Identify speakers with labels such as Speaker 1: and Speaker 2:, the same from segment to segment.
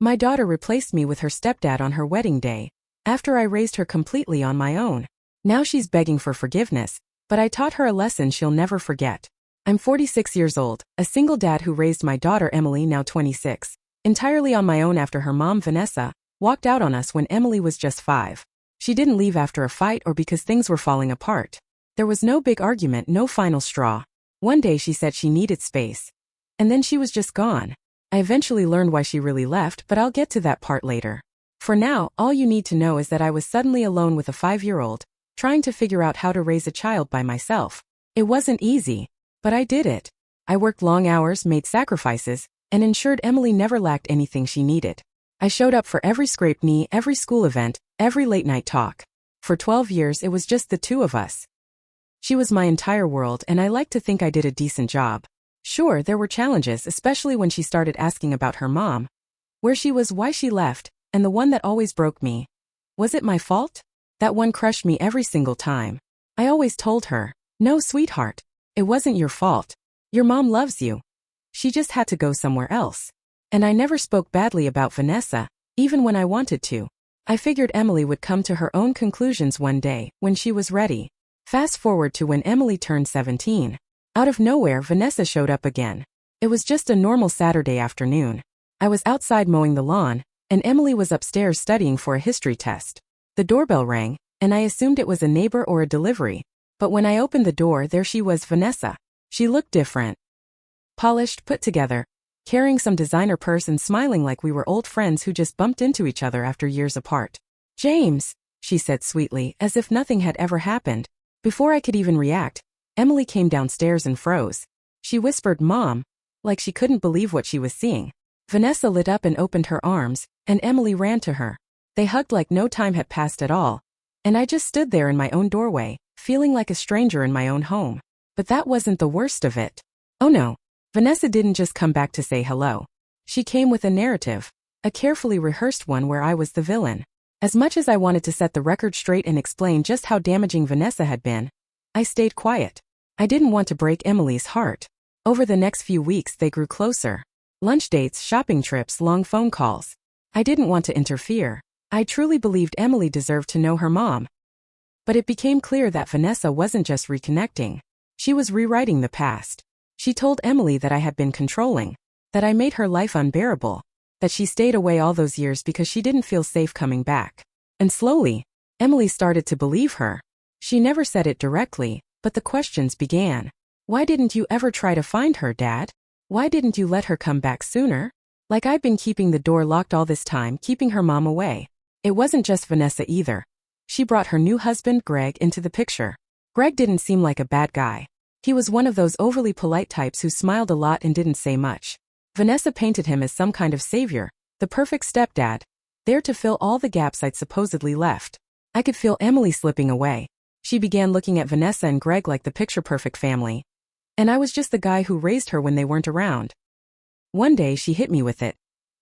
Speaker 1: My daughter replaced me with her stepdad on her wedding day, after I raised her completely on my own. Now she's begging for forgiveness, but I taught her a lesson she'll never forget. I'm 46 years old, a single dad who raised my daughter Emily, now 26, entirely on my own after her mom Vanessa walked out on us when Emily was just 5. She didn't leave after a fight or because things were falling apart. There was no big argument, no final straw. One day she said she needed space. And then she was just gone. I eventually learned why she really left, but I'll get to that part later. For now, all you need to know is that I was suddenly alone with a 5-year-old, trying to figure out how to raise a child by myself. It wasn't easy, but I did it. I worked long hours, made sacrifices, and ensured Emily never lacked anything she needed. I showed up for every scraped knee, every school event, every late-night talk. For 12 years it was just the two of us. She was my entire world, and I like to think I did a decent job. Sure, there were challenges, especially when she started asking about her mom, where she was, why she left, and the one that always broke me. Was it my fault? That one crushed me every single time. I always told her, no, sweetheart, it wasn't your fault. Your mom loves you. She just had to go somewhere else. And I never spoke badly about Vanessa, even when I wanted to. I figured Emily would come to her own conclusions one day, when she was ready. Fast forward to when Emily turned 17. Out of nowhere, Vanessa showed up again. It was just a normal Saturday afternoon. I was outside mowing the lawn, and Emily was upstairs studying for a history test. The doorbell rang, and I assumed it was a neighbor or a delivery. But when I opened the door, there she was, Vanessa. She looked different. Polished, put together, carrying some designer purse and smiling like we were old friends who just bumped into each other after years apart. James, she said sweetly, as if nothing had ever happened. Before I could even react, Emily came downstairs and froze. She whispered, Mom, like she couldn't believe what she was seeing. Vanessa lit up and opened her arms, and Emily ran to her. They hugged like no time had passed at all. And I just stood there in my own doorway, feeling like a stranger in my own home. But that wasn't the worst of it. Oh no. Vanessa didn't just come back to say hello. She came with a narrative, a carefully rehearsed one where I was the villain. As much as I wanted to set the record straight and explain just how damaging Vanessa had been, I stayed quiet. I didn't want to break Emily's heart. Over the next few weeks they grew closer. Lunch dates, shopping trips, long phone calls. I didn't want to interfere. I truly believed Emily deserved to know her mom. But it became clear that Vanessa wasn't just reconnecting. She was rewriting the past. She told Emily that I had been controlling, that I made her life unbearable, that she stayed away all those years because she didn't feel safe coming back. And slowly, Emily started to believe her. She never said it directly, but the questions began. Why didn't you ever try to find her, Dad? Why didn't you let her come back sooner? Like I'd been keeping the door locked all this time, keeping her mom away. It wasn't just Vanessa either. She brought her new husband, Greg, into the picture. Greg didn't seem like a bad guy. He was one of those overly polite types who smiled a lot and didn't say much. Vanessa painted him as some kind of savior, the perfect stepdad, there to fill all the gaps I'd supposedly left. I could feel Emily slipping away. She began looking at Vanessa and Greg like the picture-perfect family. And I was just the guy who raised her when they weren't around. One day she hit me with it.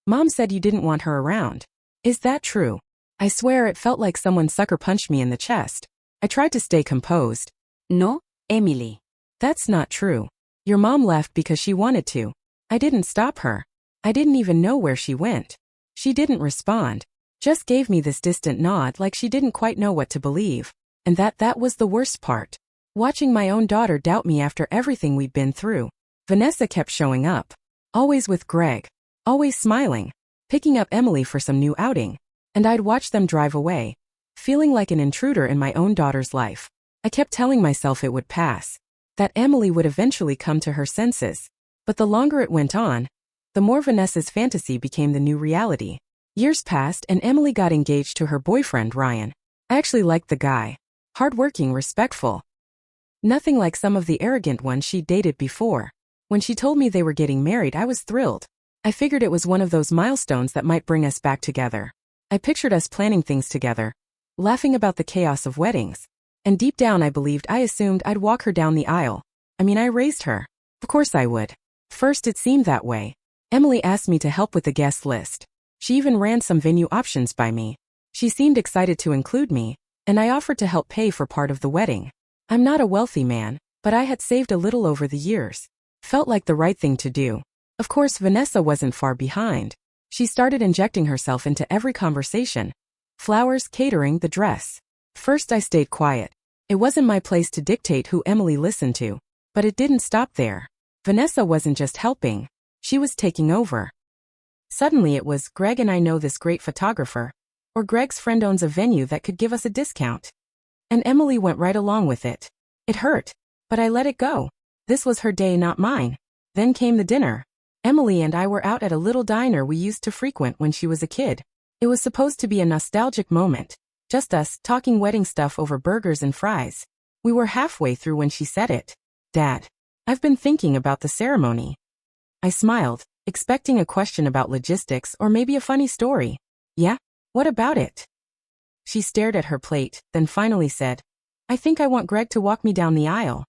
Speaker 1: Mom said you didn't want her around. Is that true? I swear it felt like someone sucker punched me in the chest. I tried to stay composed. No, Emily. That's not true. Your mom left because she wanted to. I didn't stop her. I didn't even know where she went. She didn't respond. Just gave me this distant nod like she didn't quite know what to believe. And that was the worst part. Watching my own daughter doubt me after everything we'd been through. Vanessa kept showing up. Always with Greg. Always smiling. Picking up Emily for some new outing. And I'd watch them drive away. Feeling like an intruder in my own daughter's life. I kept telling myself it would pass. That Emily would eventually come to her senses. But the longer it went on, the more Vanessa's fantasy became the new reality. Years passed and Emily got engaged to her boyfriend, Ryan. I actually liked the guy. Hardworking, respectful. Nothing like some of the arrogant ones she'd dated before. When she told me they were getting married, I was thrilled. I figured it was one of those milestones that might bring us back together. I pictured us planning things together, laughing about the chaos of weddings. And deep down I assumed I'd walk her down the aisle. I raised her. Of course I would. First it seemed that way. Emily asked me to help with the guest list. She even ran some venue options by me. She seemed excited to include me, and I offered to help pay for part of the wedding. I'm not a wealthy man, but I had saved a little over the years. Felt like the right thing to do. Of course Vanessa wasn't far behind. She started injecting herself into every conversation. Flowers, catering, the dress. First I stayed quiet. It wasn't my place to dictate who Emily listened to. But it didn't stop there. Vanessa wasn't just helping. She was taking over. Suddenly it was, Greg and I know this great photographer. Or Greg's friend owns a venue that could give us a discount. And Emily went right along with it. It hurt. But I let it go. This was her day, not mine. Then came the dinner. Emily and I were out at a little diner we used to frequent when she was a kid. It was supposed to be a nostalgic moment. Just us, talking wedding stuff over burgers and fries. We were halfway through when she said it. Dad, I've been thinking about the ceremony. I smiled, expecting a question about logistics or maybe a funny story. Yeah? What about it? She stared at her plate, then finally said, I think I want Greg to walk me down the aisle.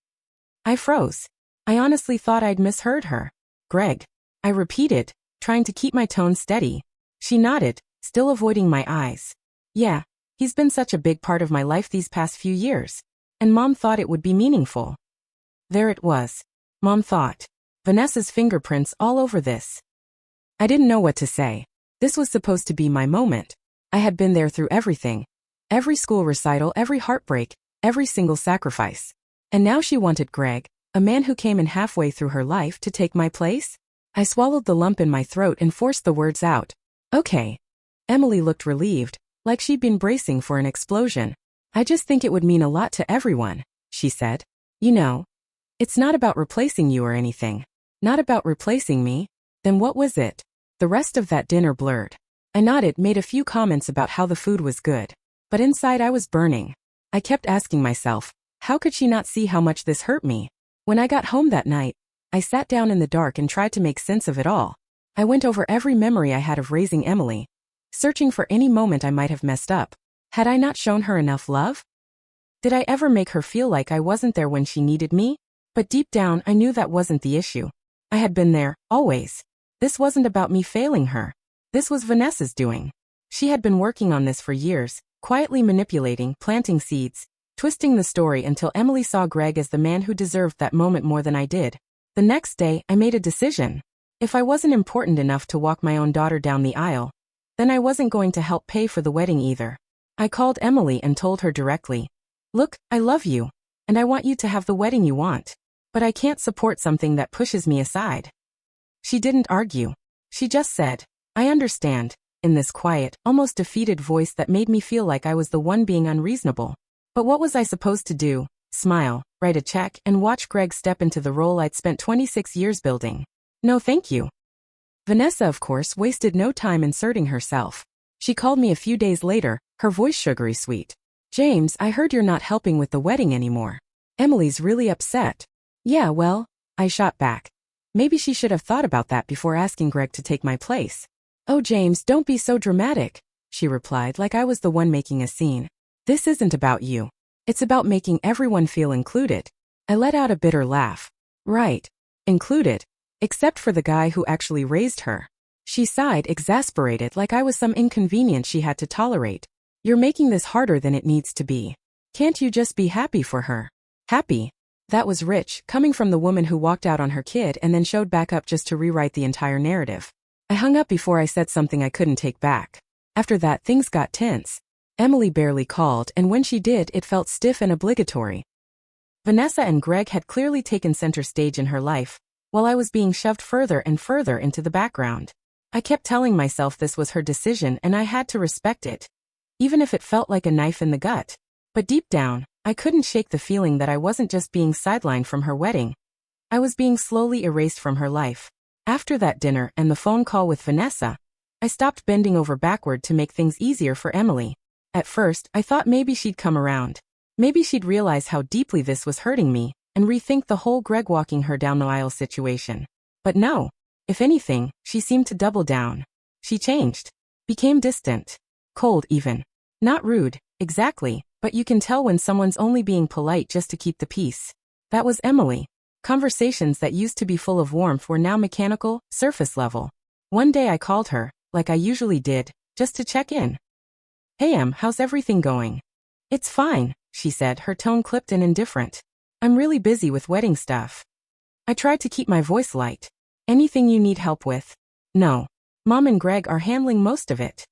Speaker 1: I froze. I honestly thought I'd misheard her. Greg. I repeated, trying to keep my tone steady. She nodded, still avoiding my eyes. Yeah, he's been such a big part of my life these past few years. And Mom thought it would be meaningful. There it was. Mom thought. Vanessa's fingerprints all over this. I didn't know what to say. This was supposed to be my moment. I had been there through everything. Every school recital, every heartbreak, every single sacrifice. And now she wanted Greg, a man who came in halfway through her life, to take my place? I swallowed the lump in my throat and forced the words out. Okay. Emily looked relieved, like she'd been bracing for an explosion. I just think it would mean a lot to everyone, she said. You know, it's not about replacing you or anything. Not about replacing me. Then what was it? The rest of that dinner blurred. I nodded, made a few comments about how the food was good. But inside I was burning. I kept asking myself, how could she not see how much this hurt me? When I got home that night, I sat down in the dark and tried to make sense of it all. I went over every memory I had of raising Emily, searching for any moment I might have messed up. Had I not shown her enough love? Did I ever make her feel like I wasn't there when she needed me? But deep down, I knew that wasn't the issue. I had been there, always. This wasn't about me failing her. This was Vanessa's doing. She had been working on this for years, quietly manipulating, planting seeds, twisting the story until Emily saw Greg as the man who deserved that moment more than I did. The next day, I made a decision. If I wasn't important enough to walk my own daughter down the aisle, then I wasn't going to help pay for the wedding either. I called Emily and told her directly, look, I love you, and I want you to have the wedding you want. But I can't support something that pushes me aside. She didn't argue. She just said, I understand, in this quiet, almost defeated voice that made me feel like I was the one being unreasonable. But what was I supposed to do? Smile, write a check, and watch Greg step into the role I'd spent 26 years building? No thank you. Vanessa, of course, wasted no time inserting herself. She called me a few days later, her voice sugary sweet. James, I heard you're not helping with the wedding anymore. Emily's really upset. Yeah, well, I shot back. Maybe she should have thought about that before asking Greg to take my place. Oh, James, don't be so dramatic, she replied, like I was the one making a scene. This isn't about you. It's about making everyone feel included. I let out a bitter laugh. Right. Included. Except for the guy who actually raised her. She sighed, exasperated, like I was some inconvenience she had to tolerate. You're making this harder than it needs to be. Can't you just be happy for her? Happy? That was rich, coming from the woman who walked out on her kid and then showed back up just to rewrite the entire narrative. I hung up before I said something I couldn't take back. After that, things got tense. Emily barely called, and when she did, it felt stiff and obligatory. Vanessa and Greg had clearly taken center stage in her life, while I was being shoved further and further into the background. I kept telling myself this was her decision and I had to respect it, even if it felt like a knife in the gut. But deep down, I couldn't shake the feeling that I wasn't just being sidelined from her wedding. I was being slowly erased from her life. After that dinner and the phone call with Vanessa, I stopped bending over backward to make things easier for Emily. At first, I thought maybe she'd come around. Maybe she'd realize how deeply this was hurting me and rethink the whole Greg walking her down the aisle situation. But no. If anything, she seemed to double down. She changed. Became distant. Cold even. Not rude, exactly, but you can tell when someone's only being polite just to keep the peace. That was Emily. Conversations that used to be full of warmth were now mechanical, surface level. One day I called her, like I usually did, just to check in. Hey Em, how's everything going? It's fine, she said, her tone clipped and indifferent. I'm really busy with wedding stuff. I tried to keep my voice light. Anything you need help with? No. Mom and Greg are handling most of it.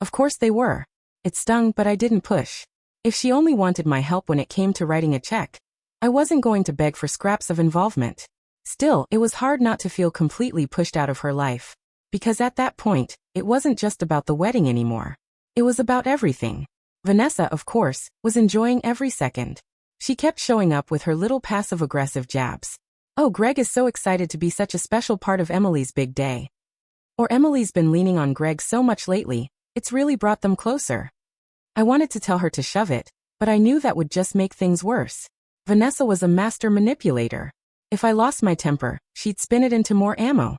Speaker 1: Of course they were. It stung, but I didn't push. If she only wanted my help when it came to writing a check, I wasn't going to beg for scraps of involvement. Still, it was hard not to feel completely pushed out of her life. Because at that point, it wasn't just about the wedding anymore. It was about everything. Vanessa, of course, was enjoying every second. She kept showing up with her little passive-aggressive jabs. Oh, Greg is so excited to be such a special part of Emily's big day. Or Emily's been leaning on Greg so much lately, it's really brought them closer. I wanted to tell her to shove it, but I knew that would just make things worse. Vanessa was a master manipulator. If I lost my temper, she'd spin it into more ammo.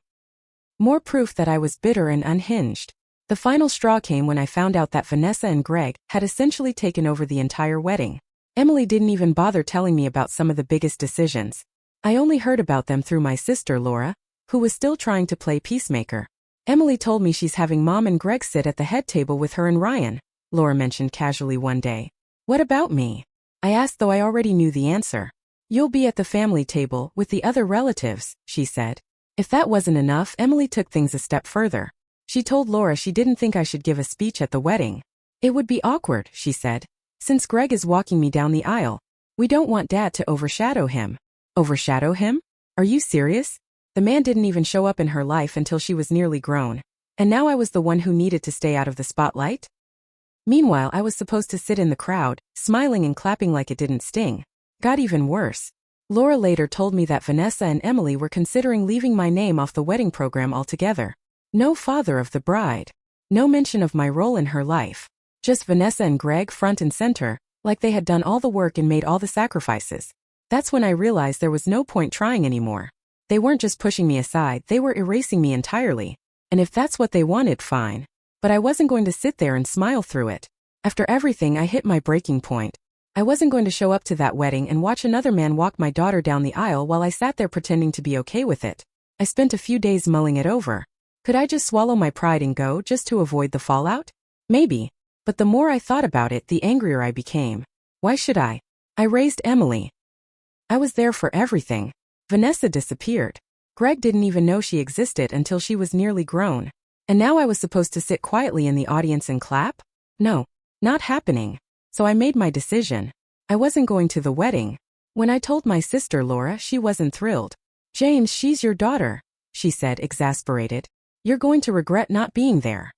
Speaker 1: More proof that I was bitter and unhinged. The final straw came when I found out that Vanessa and Greg had essentially taken over the entire wedding. Emily didn't even bother telling me about some of the biggest decisions. I only heard about them through my sister Laura, who was still trying to play peacemaker. Emily told me she's having Mom and Greg sit at the head table with her and Ryan, Laura mentioned casually one day. What about me? I asked, though I already knew the answer. You'll be at the family table with the other relatives, she said. If that wasn't enough, Emily took things a step further. She told Laura she didn't think I should give a speech at the wedding. It would be awkward, she said. Since Greg is walking me down the aisle, we don't want Dad to overshadow him. Overshadow him? Are you serious? The man didn't even show up in her life until she was nearly grown. And now I was the one who needed to stay out of the spotlight? Meanwhile, I was supposed to sit in the crowd, smiling and clapping like it didn't sting. Got even worse. Laura later told me that Vanessa and Emily were considering leaving my name off the wedding program altogether. No father of the bride. No mention of my role in her life. Just Vanessa and Greg front and center, like they had done all the work and made all the sacrifices. That's when I realized there was no point trying anymore. They weren't just pushing me aside, they were erasing me entirely. And if that's what they wanted, fine. But I wasn't going to sit there and smile through it. After everything, I hit my breaking point. I wasn't going to show up to that wedding and watch another man walk my daughter down the aisle while I sat there pretending to be okay with it. I spent a few days mulling it over. Could I just swallow my pride and go just to avoid the fallout? Maybe. But the more I thought about it, the angrier I became. Why should I? I raised Emily. I was there for everything. Vanessa disappeared. Greg didn't even know she existed until she was nearly grown. And now I was supposed to sit quietly in the audience and clap? No, not happening. So I made my decision. I wasn't going to the wedding. When I told my sister Laura, she wasn't thrilled. James, she's your daughter, she said, exasperated. You're going to regret not being there.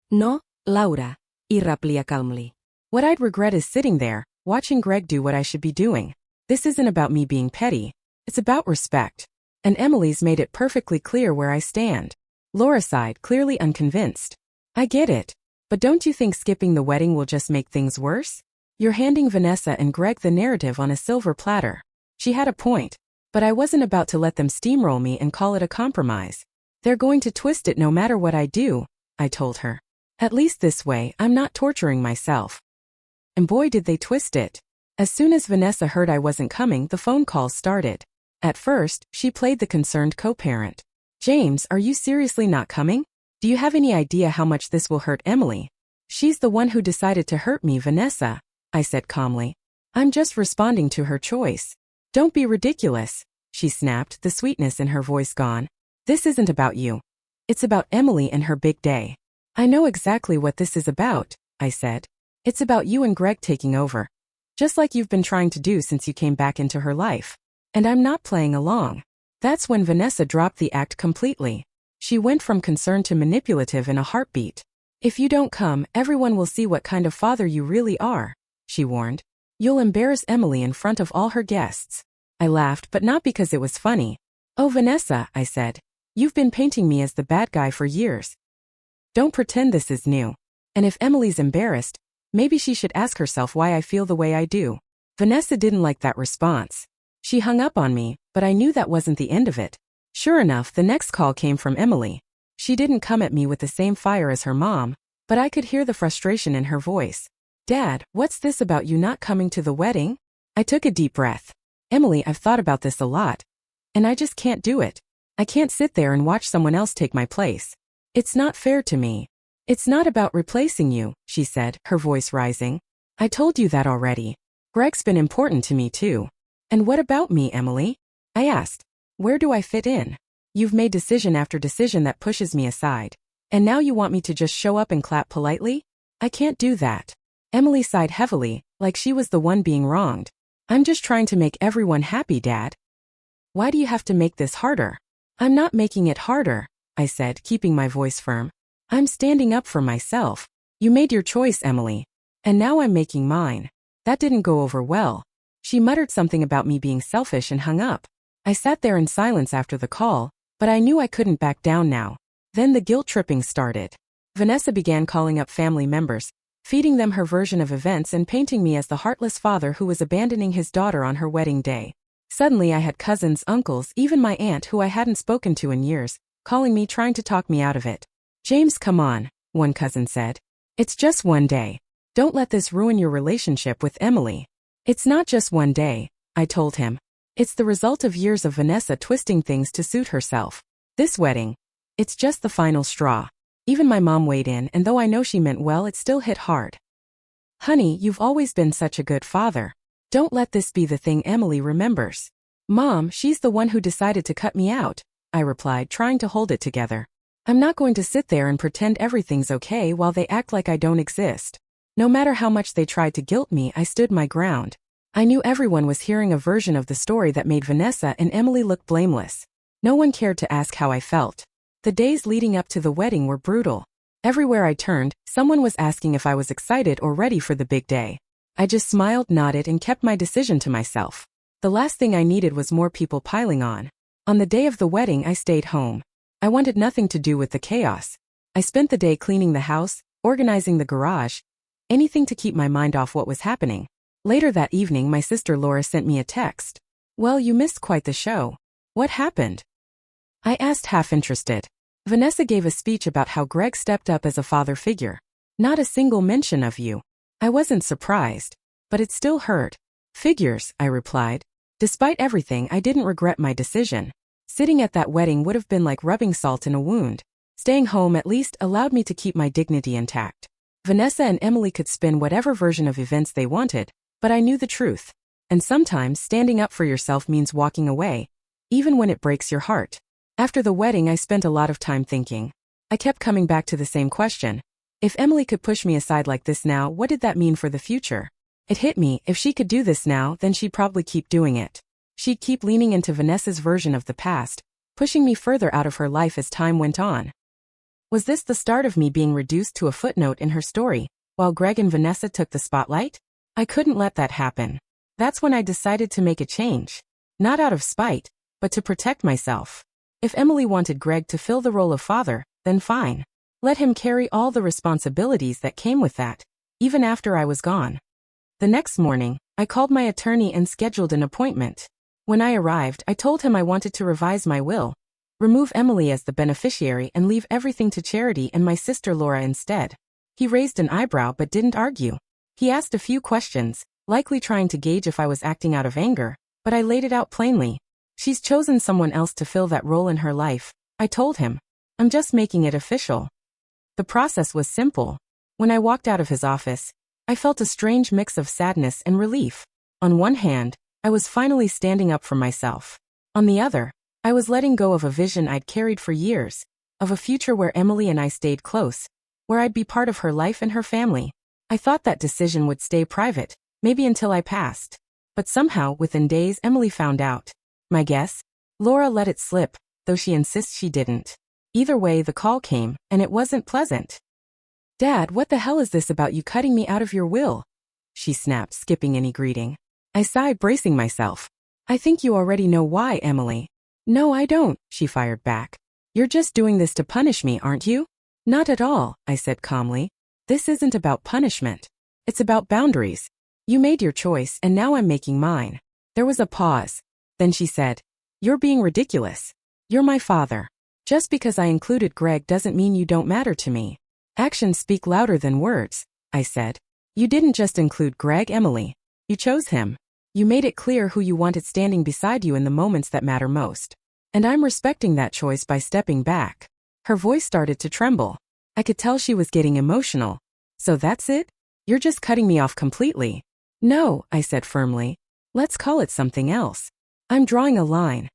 Speaker 1: No, Laura, he replied calmly. What I'd regret is sitting there, watching Greg do what I should be doing. This isn't about me being petty. It's about respect. And Emily's made it perfectly clear where I stand. Laura sighed, clearly unconvinced. I get it. But don't you think skipping the wedding will just make things worse? You're handing Vanessa and Greg the narrative on a silver platter. She had a point. But I wasn't about to let them steamroll me and call it a compromise. They're going to twist it no matter what I do, I told her. At least this way, I'm not torturing myself. And boy, did they twist it. As soon as Vanessa heard I wasn't coming, the phone calls started. At first, she played the concerned co-parent. James, are you seriously not coming? Do you have any idea how much this will hurt Emily? She's the one who decided to hurt me, Vanessa, I said calmly. I'm just responding to her choice. Don't be ridiculous, she snapped, the sweetness in her voice gone. This isn't about you. It's about Emily and her big day. I know exactly what this is about, I said. It's about you and Greg taking over. Just like you've been trying to do since you came back into her life. And I'm not playing along. That's when Vanessa dropped the act completely. She went from concerned to manipulative in a heartbeat. If you don't come, everyone will see what kind of father you really are, she warned. You'll embarrass Emily in front of all her guests. I laughed, but not because it was funny. Oh, Vanessa, I said. You've been painting me as the bad guy for years. Don't pretend this is new. And if Emily's embarrassed, maybe she should ask herself why I feel the way I do. Vanessa didn't like that response. She hung up on me, but I knew that wasn't the end of it. Sure enough, the next call came from Emily. She didn't come at me with the same fire as her mom, but I could hear the frustration in her voice. Dad, what's this about you not coming to the wedding? I took a deep breath. Emily, I've thought about this a lot. And I just can't do it. I can't sit there and watch someone else take my place. It's not fair to me. It's not about replacing you, she said, her voice rising. I told you that already. Greg's been important to me too. And what about me, Emily? I asked. Where do I fit in? You've made decision after decision that pushes me aside. And now you want me to just show up and clap politely? I can't do that. Emily sighed heavily, like she was the one being wronged. I'm just trying to make everyone happy, Dad. Why do you have to make this harder? I'm not making it harder, I said, keeping my voice firm. I'm standing up for myself. You made your choice, Emily. And now I'm making mine. That didn't go over well. She muttered something about me being selfish and hung up. I sat there in silence after the call, but I knew I couldn't back down now. Then the guilt-tripping started. Vanessa began calling up family members, feeding them her version of events and painting me as the heartless father who was abandoning his daughter on her wedding day. Suddenly I had cousins, uncles, even my aunt who I hadn't spoken to in years, calling me trying to talk me out of it. James, come on, one cousin said. It's just one day. Don't let this ruin your relationship with Emily. It's not just one day, I told him. It's the result of years of Vanessa twisting things to suit herself. This wedding, it's just the final straw. Even my mom weighed in, and though I know she meant well, it still hit hard. Honey, you've always been such a good father. Don't let this be the thing Emily remembers. Mom, she's the one who decided to cut me out, I replied, trying to hold it together. I'm not going to sit there and pretend everything's okay while they act like I don't exist. No matter how much they tried to guilt me, I stood my ground. I knew everyone was hearing a version of the story that made Vanessa and Emily look blameless. No one cared to ask how I felt. The days leading up to the wedding were brutal. Everywhere I turned, someone was asking if I was excited or ready for the big day. I just smiled, nodded, and kept my decision to myself. The last thing I needed was more people piling on. On the day of the wedding, I stayed home. I wanted nothing to do with the chaos. I spent the day cleaning the house, organizing the garage, anything to keep my mind off what was happening. Later that evening, my sister Laura sent me a text. Well, you missed quite the show. What happened? I asked, half interested. Vanessa gave a speech about how Greg stepped up as a father figure. Not a single mention of you. I wasn't surprised, but it still hurt. Figures, I replied. Despite everything, I didn't regret my decision. Sitting at that wedding would have been like rubbing salt in a wound. Staying home at least allowed me to keep my dignity intact. Vanessa and Emily could spin whatever version of events they wanted, but I knew the truth. And sometimes standing up for yourself means walking away, even when it breaks your heart. After the wedding, I spent a lot of time thinking. I kept coming back to the same question. If Emily could push me aside like this now, what did that mean for the future? It hit me, if she could do this now, then she'd probably keep doing it. She'd keep leaning into Vanessa's version of the past, pushing me further out of her life as time went on. Was this the start of me being reduced to a footnote in her story, while Greg and Vanessa took the spotlight? I couldn't let that happen. That's when I decided to make a change. Not out of spite, but to protect myself. If Emily wanted Greg to fill the role of father, then fine. Let him carry all the responsibilities that came with that, even after I was gone. The next morning, I called my attorney and scheduled an appointment. When I arrived, I told him I wanted to revise my will, remove Emily as the beneficiary and leave everything to Charity and my sister Laura instead. He raised an eyebrow but didn't argue. He asked a few questions, likely trying to gauge if I was acting out of anger, but I laid it out plainly. She's chosen someone else to fill that role in her life, I told him. I'm just making it official. The process was simple. When I walked out of his office, I felt a strange mix of sadness and relief. On one hand, I was finally standing up for myself. On the other, I was letting go of a vision I'd carried for years, of a future where Emily and I stayed close, where I'd be part of her life and her family. I thought that decision would stay private, maybe until I passed. But somehow, within days, Emily found out. My guess? Laura let it slip, though she insists she didn't. Either way, the call came, and it wasn't pleasant. Dad, what the hell is this about you cutting me out of your will? She snapped, skipping any greeting. I sighed, bracing myself. I think you already know why, Emily. No, I don't, she fired back. You're just doing this to punish me, aren't you? Not at all, I said calmly. This isn't about punishment. It's about boundaries. You made your choice, and now I'm making mine. There was a pause. Then she said, You're being ridiculous. You're my father. Just because I included Greg doesn't mean you don't matter to me. Actions speak louder than words, I said. You didn't just include Greg, Emily. You chose him. You made it clear who you wanted standing beside you in the moments that matter most. And I'm respecting that choice by stepping back. Her voice started to tremble. I could tell she was getting emotional. So that's it? You're just cutting me off completely. No, I said firmly. Let's call it something else. I'm drawing a line.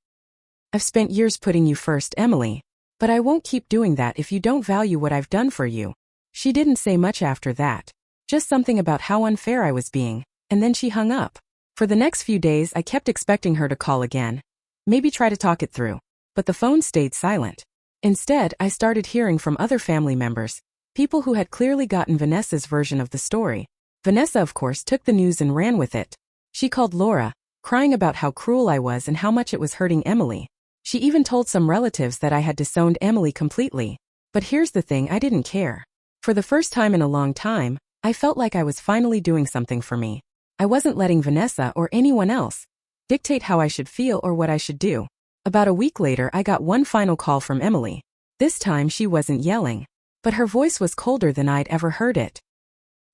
Speaker 1: I've spent years putting you first, Emily. But I won't keep doing that if you don't value what I've done for you. She didn't say much after that. Just something about how unfair I was being, and then she hung up. For the next few days I kept expecting her to call again. Maybe try to talk it through. But the phone stayed silent. Instead, I started hearing from other family members, people who had clearly gotten Vanessa's version of the story. Vanessa, of course, took the news and ran with it. She called Laura, crying about how cruel I was and how much it was hurting Emily. She even told some relatives that I had disowned Emily completely. But here's the thing, I didn't care. For the first time in a long time, I felt like I was finally doing something for me. I wasn't letting Vanessa or anyone else dictate how I should feel or what I should do. About a week later, I got one final call from Emily. This time she wasn't yelling, but her voice was colder than I'd ever heard it.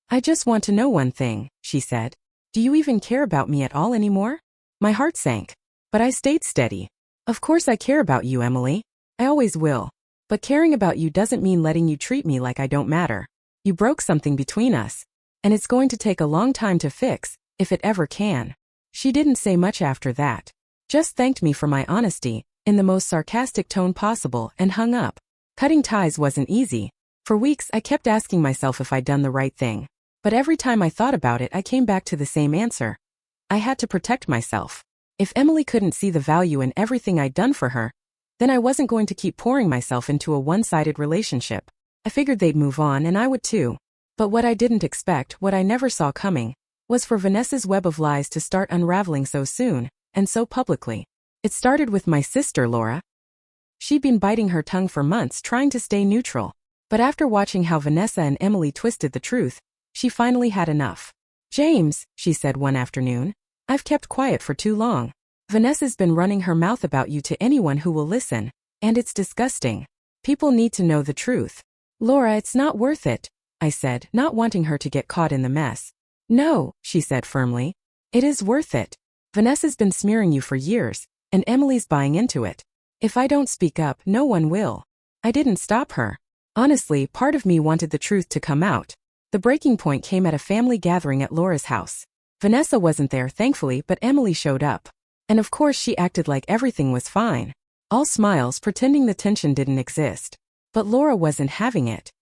Speaker 1: "I just want to know one thing," she said. "Do you even care about me at all anymore?" My heart sank, but I stayed steady. "Of course I care about you, Emily. I always will. But caring about you doesn't mean letting you treat me like I don't matter. You broke something between us, and it's going to take a long time to fix, if it ever can." She didn't say much after that. Just thanked me for my honesty, in the most sarcastic tone possible, and hung up. Cutting ties wasn't easy. For weeks I kept asking myself if I'd done the right thing. But every time I thought about it I came back to the same answer. I had to protect myself. If Emily couldn't see the value in everything I'd done for her, then I wasn't going to keep pouring myself into a one-sided relationship. I figured they'd move on and I would too. But what I didn't expect, what I never saw coming, was for Vanessa's web of lies to start unraveling so soon, and so publicly. It started with my sister Laura. She'd been biting her tongue for months trying to stay neutral. But after watching how Vanessa and Emily twisted the truth, she finally had enough. "James," she said one afternoon, "I've kept quiet for too long. Vanessa's been running her mouth about you to anyone who will listen, and it's disgusting. People need to know the truth." "Laura, it's not worth it," I said, not wanting her to get caught in the mess. "No," she said firmly. "It is worth it. Vanessa's been smearing you for years, and Emily's buying into it. If I don't speak up, no one will." I didn't stop her. Honestly, part of me wanted the truth to come out. The breaking point came at a family gathering at Laura's house. Vanessa wasn't there, thankfully, but Emily showed up. And of course she acted like everything was fine. All smiles, pretending the tension didn't exist. But Laura wasn't having it.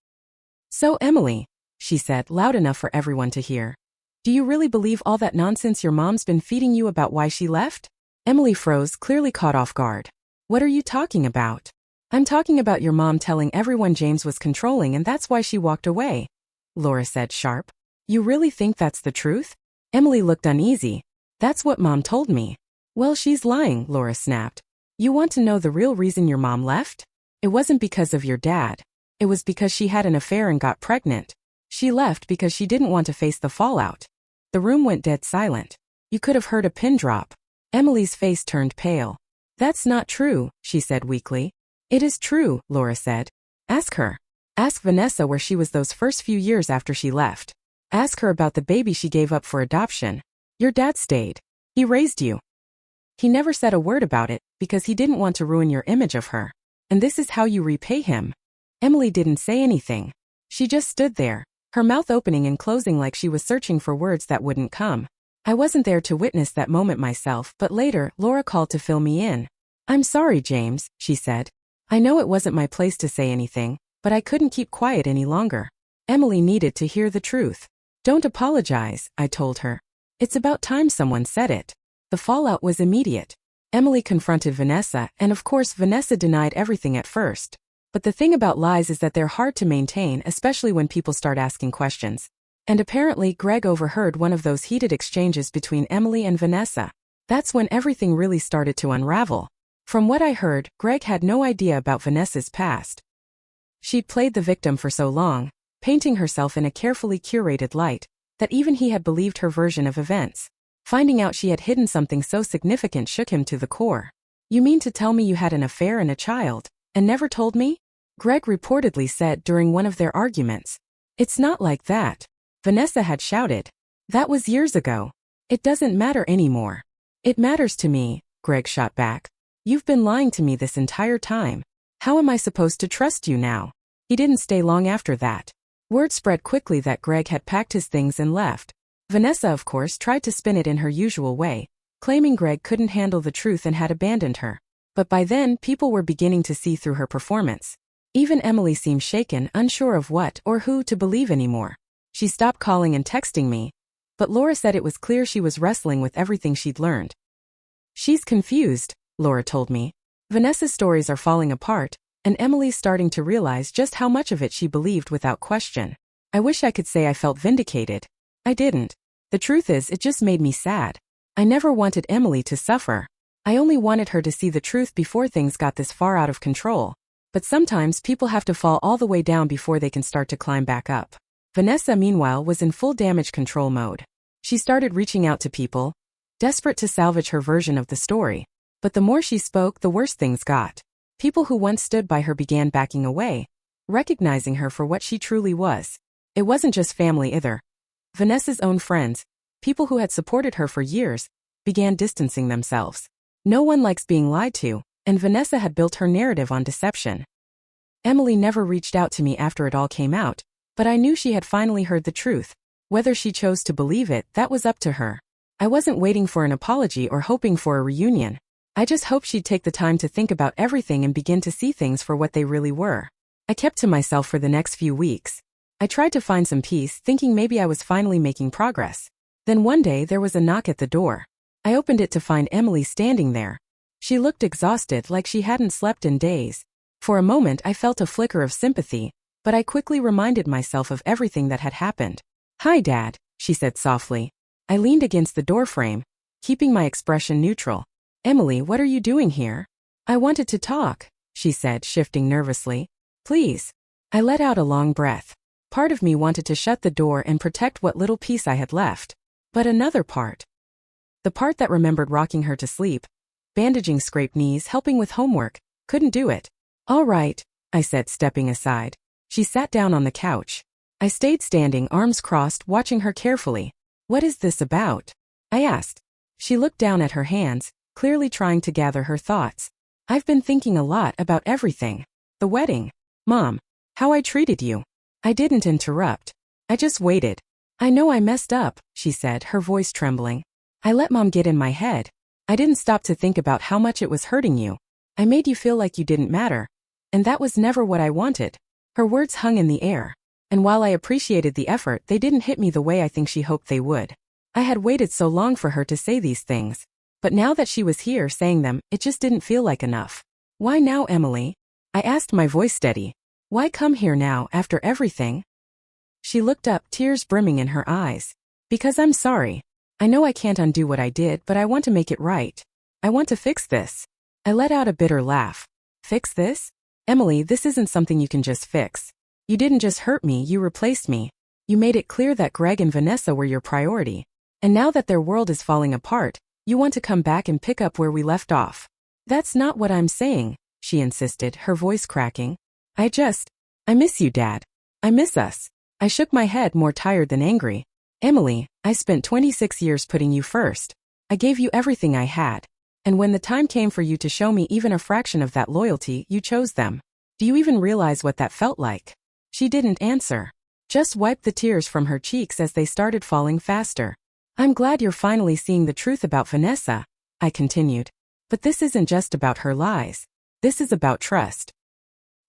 Speaker 1: "So Emily," she said, loud enough for everyone to hear, "do you really believe all that nonsense your mom's been feeding you about why she left?" Emily froze, clearly caught off guard. "What are you talking about?" "I'm talking about your mom telling everyone James was controlling and that's why she walked away," Laura said, sharp. "You really think that's the truth?" Emily looked uneasy. "That's what Mom told me." "Well, she's lying," Laura snapped. "You want to know the real reason your mom left? It wasn't because of your dad. It was because she had an affair and got pregnant. She left because she didn't want to face the fallout." The room went dead silent. You could have heard a pin drop. Emily's face turned pale. "That's not true," she said weakly. "It is true," Laura said. "Ask her. Ask Vanessa where she was those first few years after she left. Ask her about the baby she gave up for adoption. Your dad stayed. He raised you. He never said a word about it because he didn't want to ruin your image of her. And this is how you repay him." Emily didn't say anything. She just stood there, her mouth opening and closing like she was searching for words that wouldn't come. I wasn't there to witness that moment myself, but later, Laura called to fill me in. "I'm sorry, James," she said. "I know it wasn't my place to say anything, but I couldn't keep quiet any longer." Emily needed to hear the truth. "Don't apologize," I told her. "It's about time someone said it." The fallout was immediate. Emily confronted Vanessa, and of course Vanessa denied everything at first. But the thing about lies is that they're hard to maintain, especially when people start asking questions. And apparently Greg overheard one of those heated exchanges between Emily and Vanessa. That's when everything really started to unravel. From what I heard, Greg had no idea about Vanessa's past. She'd played the victim for so long, painting herself in a carefully curated light, that even he had believed her version of events. Finding out she had hidden something so significant shook him to the core. "You mean to tell me you had an affair and a child, and never told me?" Greg reportedly said during one of their arguments. "It's not like that," Vanessa had shouted. "That was years ago. It doesn't matter anymore." "It matters to me," Greg shot back. "You've been lying to me this entire time. How am I supposed to trust you now?" He didn't stay long after that. Word spread quickly that Greg had packed his things and left. Vanessa, of course, tried to spin it in her usual way, claiming Greg couldn't handle the truth and had abandoned her. But by then, people were beginning to see through her performance. Even Emily seemed shaken, unsure of what or who to believe anymore. She stopped calling and texting me, but Laura said it was clear she was wrestling with everything she'd learned. She's confused, Laura told me. Vanessa's stories are falling apart, and Emily's starting to realize just how much of it she believed without question. I wish I could say I felt vindicated. I didn't. The truth is, it just made me sad. I never wanted Emily to suffer. I only wanted her to see the truth before things got this far out of control. But sometimes people have to fall all the way down before they can start to climb back up. Vanessa, meanwhile, was in full damage control mode. She started reaching out to people, desperate to salvage her version of the story. But the more she spoke, the worse things got. People who once stood by her began backing away, recognizing her for what she truly was. It wasn't just family either. Vanessa's own friends, people who had supported her for years, began distancing themselves. No one likes being lied to, and Vanessa had built her narrative on deception. Emily never reached out to me after it all came out, but I knew she had finally heard the truth. Whether she chose to believe it, that was up to her. I wasn't waiting for an apology or hoping for a reunion. I just hoped she'd take the time to think about everything and begin to see things for what they really were. I kept to myself for the next few weeks. I tried to find some peace, thinking maybe I was finally making progress. Then one day there was a knock at the door. I opened it to find Emily standing there. She looked exhausted, like she hadn't slept in days. For a moment I felt a flicker of sympathy, but I quickly reminded myself of everything that had happened. "Hi, Dad," she said softly. I leaned against the doorframe, keeping my expression neutral. "Emily, what are you doing here?" "I wanted to talk," she said, shifting nervously. "Please." I let out a long breath. Part of me wanted to shut the door and protect what little peace I had left. But another part, the part that remembered rocking her to sleep, bandaging scraped knees, helping with homework, couldn't do it. "All right," I said, stepping aside. She sat down on the couch. I stayed standing, arms crossed, watching her carefully. "What is this about?" I asked. She looked down at her hands, clearly trying to gather her thoughts. "I've been thinking a lot about everything. The wedding. Mom. How I treated you." I didn't interrupt. I just waited. "I know I messed up," she said, her voice trembling. "I let Mom get in my head. I didn't stop to think about how much it was hurting you. I made you feel like you didn't matter. And that was never what I wanted." Her words hung in the air. And while I appreciated the effort, they didn't hit me the way I think she hoped they would. I had waited so long for her to say these things. But now that she was here saying them, it just didn't feel like enough. "Why now, Emily?" I asked, my voice steady. "Why come here now, after everything?" She looked up, tears brimming in her eyes. "Because I'm sorry. I know I can't undo what I did, but I want to make it right. I want to fix this." I let out a bitter laugh. "Fix this? Emily, this isn't something you can just fix. You didn't just hurt me, you replaced me. You made it clear that Greg and Vanessa were your priority. And now that their world is falling apart, you want to come back and pick up where we left off." "That's not what I'm saying," she insisted, her voice cracking. I miss you, Dad. I miss us." I shook my head, more tired than angry. "Emily, I spent 26 years putting you first. I gave you everything I had. And when the time came for you to show me even a fraction of that loyalty, you chose them. Do you even realize what that felt like?" She didn't answer. Just wiped the tears from her cheeks as they started falling faster. "I'm glad you're finally seeing the truth about Vanessa," I continued. "But this isn't just about her lies. This is about trust.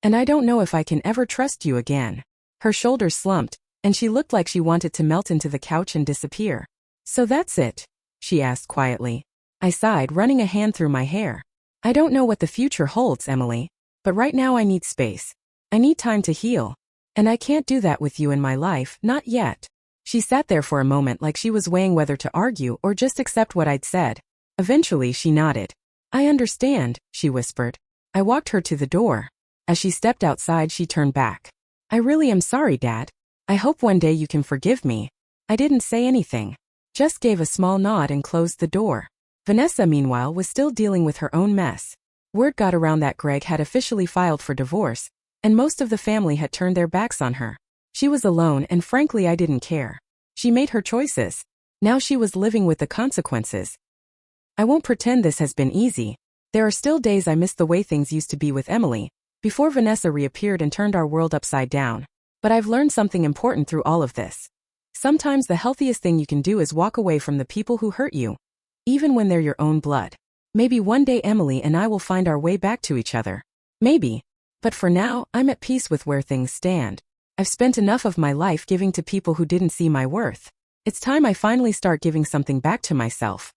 Speaker 1: And I don't know if I can ever trust you again." Her shoulders slumped, and she looked like she wanted to melt into the couch and disappear. "So that's it?" she asked quietly. I sighed, running a hand through my hair. "I don't know what the future holds, Emily, but right now I need space. I need time to heal. And I can't do that with you in my life, not yet." She sat there for a moment like she was weighing whether to argue or just accept what I'd said. Eventually she nodded. "I understand," she whispered. I walked her to the door. As she stepped outside, she turned back. "I really am sorry, Dad. I hope one day you can forgive me." I didn't say anything. Just gave a small nod and closed the door. Vanessa, meanwhile, was still dealing with her own mess. Word got around that Greg had officially filed for divorce, and most of the family had turned their backs on her. She was alone, and frankly I didn't care. She made her choices. Now she was living with the consequences. I won't pretend this has been easy. There are still days I miss the way things used to be with Emily, before Vanessa reappeared and turned our world upside down. But I've learned something important through all of this. Sometimes the healthiest thing you can do is walk away from the people who hurt you, even when they're your own blood. Maybe one day Emily and I will find our way back to each other. Maybe. But for now, I'm at peace with where things stand. I've spent enough of my life giving to people who didn't see my worth. It's time I finally start giving something back to myself.